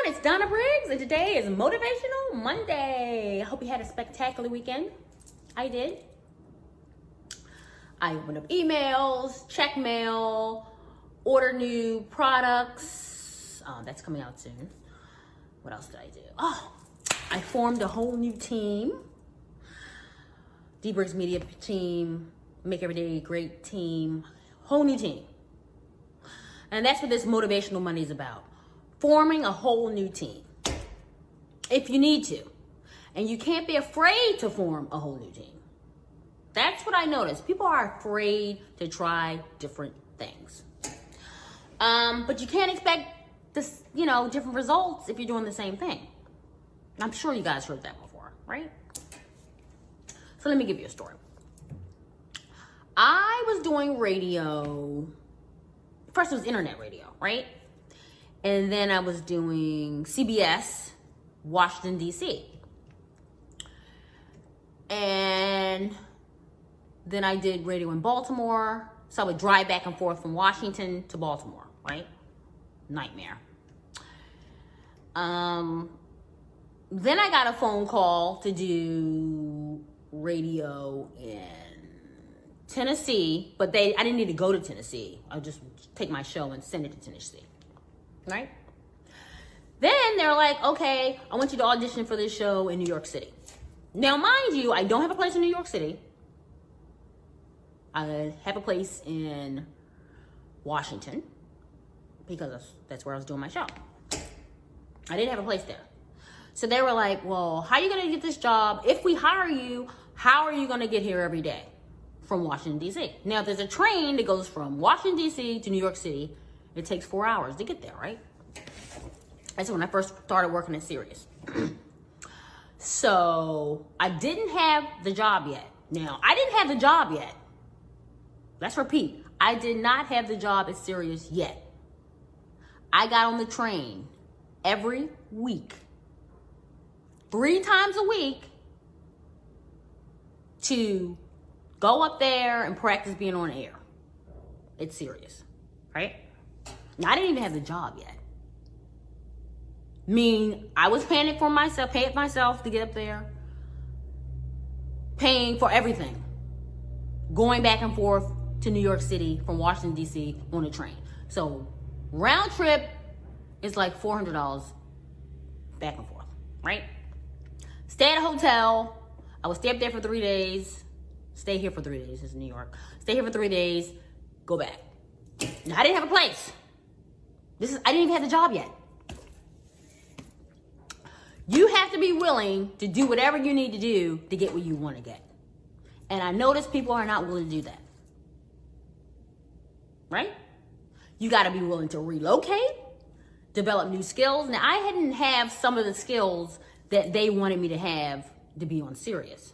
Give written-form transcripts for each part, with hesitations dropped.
It's Donna Briggs, and today is Motivational Monday. I hope you had a spectacular weekend. I did. I opened up emails, check mail, order new products. That's coming out soon. What else did I do? Oh, I formed a whole new team. Briggs Media team, Make Every Day Great team, whole new team. And that's what this Motivational Monday is about. Forming a whole new team. If you need to. And you can't be afraid to form a whole new team. That's what I noticed. People are afraid to try different things. But you can't expect this, different results if you're doing the same thing. I'm sure you guys heard that before, right? So let me give you a story. I was doing radio. First it was internet radio, right? And then I was doing CBS, Washington, D.C. And then I did radio in Baltimore. So I would drive back and forth from Washington to Baltimore, right? Nightmare. Then I got a phone call to do radio in Tennessee, but I didn't need to go to Tennessee. I would just take my show and send it to Tennessee, right? Then they're like, okay, I want you to audition for this show in New York City. Now, mind you, I don't have a place in New York City. I have a place in Washington because that's where I was doing my show. I didn't have a place there. So they were like, well, how are you going to get this job? If we hire you, how are you going to get here every day from Washington, D.C.? Now, there's a train that goes from Washington, D.C. to New York City. It takes 4 hours to get there, right? That's when I first started working at Sirius. So I didn't have the job yet. Now, I didn't have the job yet. Let's repeat. I did not have the job at Sirius yet. I got on the train every week, 3 times a week, to go up there and practice being on air. It's serious, right? Now, I didn't even have the job yet. I was paying for myself, to get up there, paying for everything, going back and forth to New York City from Washington, D.C. on a train. So round trip is like $400 back and forth, right? Stay at a hotel. I would stay up there for 3 days. Stay here for 3 days. It's New York. Stay here for 3 days. Go back. Now, I didn't have a place. I didn't even have the job yet. You have to be willing to do whatever you need to do to get what you want to get. And I notice people are not willing to do that. Right? You got to be willing to relocate, develop new skills. Now, I didn't have some of the skills that they wanted me to have to be on Sirius.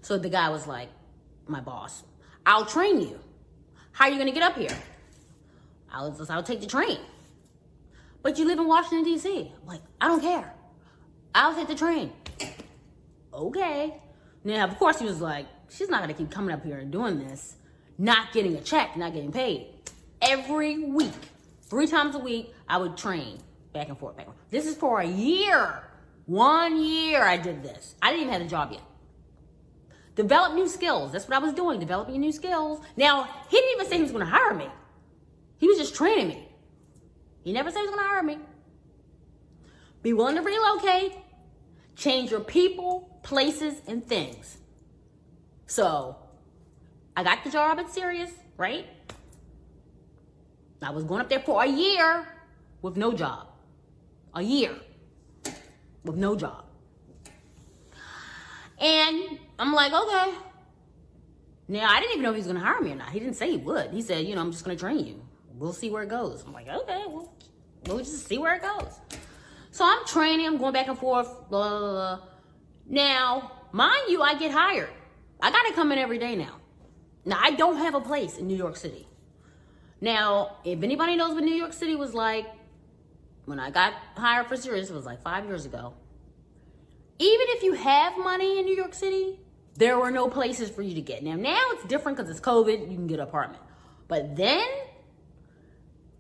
So the guy was like, my boss, I'll train you. How are you going to get up here? I'll take the train. But you live in Washington, D.C. I'm like, I don't care. I'll take the train. Okay. Now, of course, he was like, she's not going to keep coming up here and doing this, not getting a check, not getting paid. Every week, 3 times a week, I would train back and forth, back and forth. This is for a year. 1 year I did this. I didn't even have a job yet. Develop new skills. That's what I was doing, developing new skills. Now, he didn't even say he was going to hire me. He was just training me. He never said he was going to hire me. Be willing to relocate. Change your people, places, and things. So, I got the job at Sirius, right? I was going up there for a year with no job. A year with no job. And I'm like, okay. Now, I didn't even know if he was going to hire me or not. He didn't say he would. He said, I'm just going to train you. We'll see where it goes. I'm like, okay, we'll just see where it goes. So I'm training, I'm going back and forth, blah, blah, blah. Now, mind you, I get hired. I got to come in every day now. Now, I don't have a place in New York City. Now, if anybody knows what New York City was like, when I got hired for Sirius, it was like 5 years ago. Even if you have money in New York City, there were no places for you to get. Now it's different because it's COVID, you can get an apartment. But then,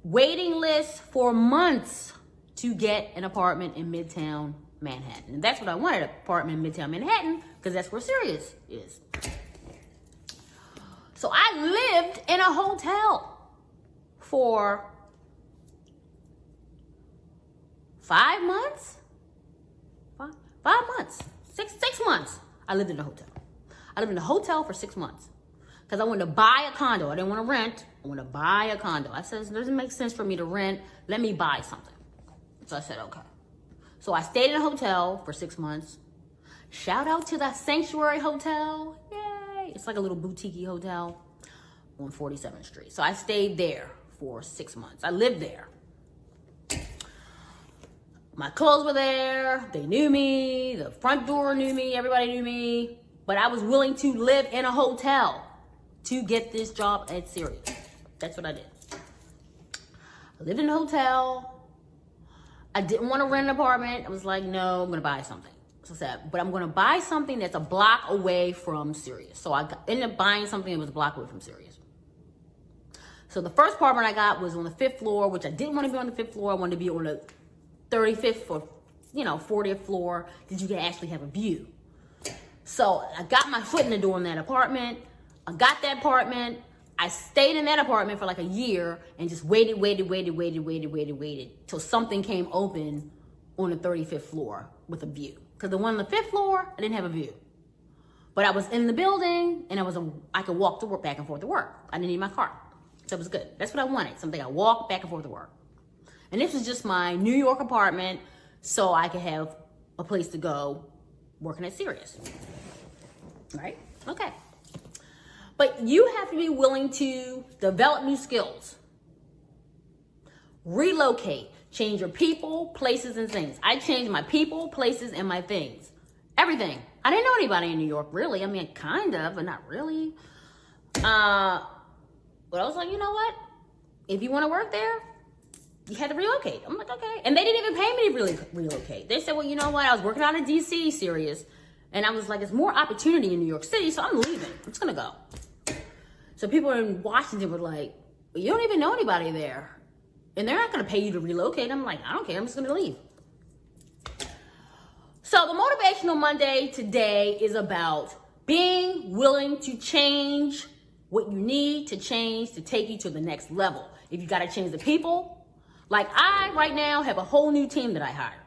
waiting lists for months to get an apartment in Midtown Manhattan. And that's what I wanted, an apartment in Midtown Manhattan, because that's where Sirius is. So I lived in a hotel for 5 months. 5 months. 6 months. I lived in a hotel. I lived in a hotel for 6 months because I wanted to buy a condo. I didn't want to rent. I wanted to buy a condo. I said, it doesn't make sense for me to rent. Let me buy something. So I said, okay. So I stayed in a hotel for 6 months. Shout out to the Sanctuary Hotel. Yay. It's like a little boutique hotel on 47th Street. So I stayed there for 6 months. I lived there. My clothes were there. They knew me. The front door knew me. Everybody knew me. But I was willing to live in a hotel to get this job at Sirius. That's what I did. I lived in a hotel. I didn't want to rent an apartment. I was like, no, I'm going to buy something. So I said, but I'm going to buy something that's a block away from Sirius. So I ended up buying something that was a block away from Sirius. So the first apartment I got was on the 5th floor, which I didn't want to be on the 5th floor. I wanted to be on the 35th or 40th floor, that you can actually have a view. So I got my foot in the door in that apartment. I got that apartment. I stayed in that apartment for like a year and just waited till something came open on the 35th floor with a view. Because the one on the 5th floor, I didn't have a view. But I was in the building and I could walk to work, back and forth to work. I didn't need my car. So it was good. That's what I wanted. Something I walk back and forth to work. And this was just my New York apartment, so I could have a place to go working at Sirius. Right? Okay. But you have to be willing to develop new skills. Relocate. Change your people, places, and things. I changed my people, places, and my things. Everything. I didn't know anybody in New York, really. I mean, kind of, but not really. But I was like, you know what? If you want to work there, you had to relocate. I'm like, okay. And they didn't even pay me to really relocate. They said, well, you know what? I was working out in DC, Sirius. And I was like, it's more opportunity in New York City, so I'm leaving. I'm just going to go. So people in Washington were like, well, you don't even know anybody there. And they're not going to pay you to relocate. I'm like, I don't care. I'm just going to leave. So the Motivational Monday today is about being willing to change what you need to change to take you to the next level. If you got to change the people, like I right now have a whole new team that I hired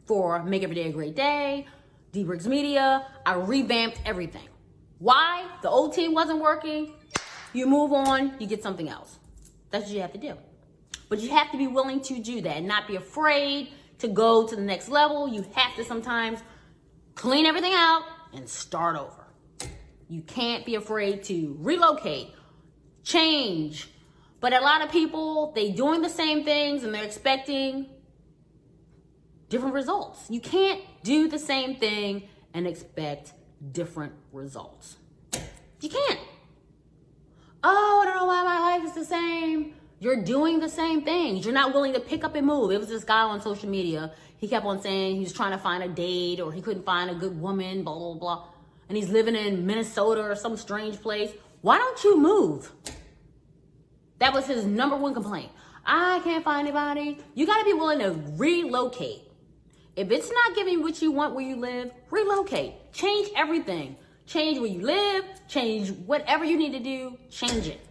for Make Every Day a Great Day, Briggs Media. I revamped everything. Why? The old team wasn't working. You move on, you get something else. That's what you have to do. But you have to be willing to do that and not be afraid to go to the next level. You have to sometimes clean everything out and start over. You can't be afraid to relocate, change. But a lot of people, they doing the same things and they're expecting different results. You can't do the same thing and expect different results. You can't. Oh, I don't know why my life is the same. You're doing the same things. You're not willing to pick up and move. It was this guy on social media. He kept on saying he was trying to find a date or he couldn't find a good woman, blah, blah, blah. And he's living in Minnesota or some strange place. Why don't you move? That was his number one complaint. I can't find anybody. You got to be willing to relocate. If it's not giving you what you want where you live, relocate. Change everything. Change where you live. Change whatever you need to do. Change it.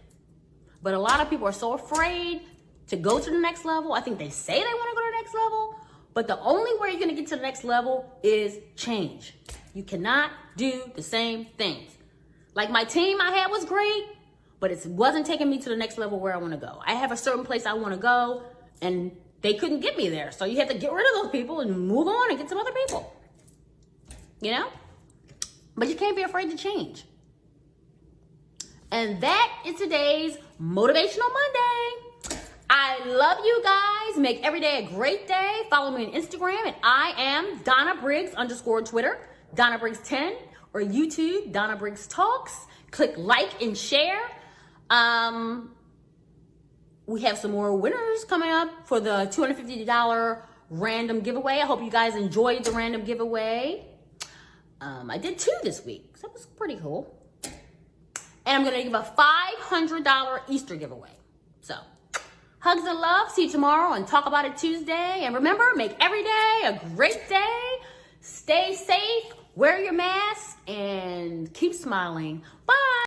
But a lot of people are so afraid to go to the next level. I think they say they want to go to the next level. But the only way you're going to get to the next level is change. You cannot do the same things. Like my team I had was great, but it wasn't taking me to the next level where I want to go. I have a certain place I want to go, and they couldn't get me there. So you have to get rid of those people and move on and get some other people. You know? But you can't be afraid to change. And that is today's Motivational Monday. I love you guys. Make every day a great day. Follow me on Instagram at I am Donna Briggs _ Twitter, Donna Briggs 10, or YouTube, Donna Briggs Talks. Click like and share. We have some more winners coming up for the $250 random giveaway. I hope you guys enjoyed the random giveaway. I did 2 this week, so that was pretty cool. And I'm going to give a $500 Easter giveaway. So Hugs and love. See you tomorrow and Talk About It Tuesday. And remember, make every day a great day. Stay safe, wear your mask, and keep smiling. Bye.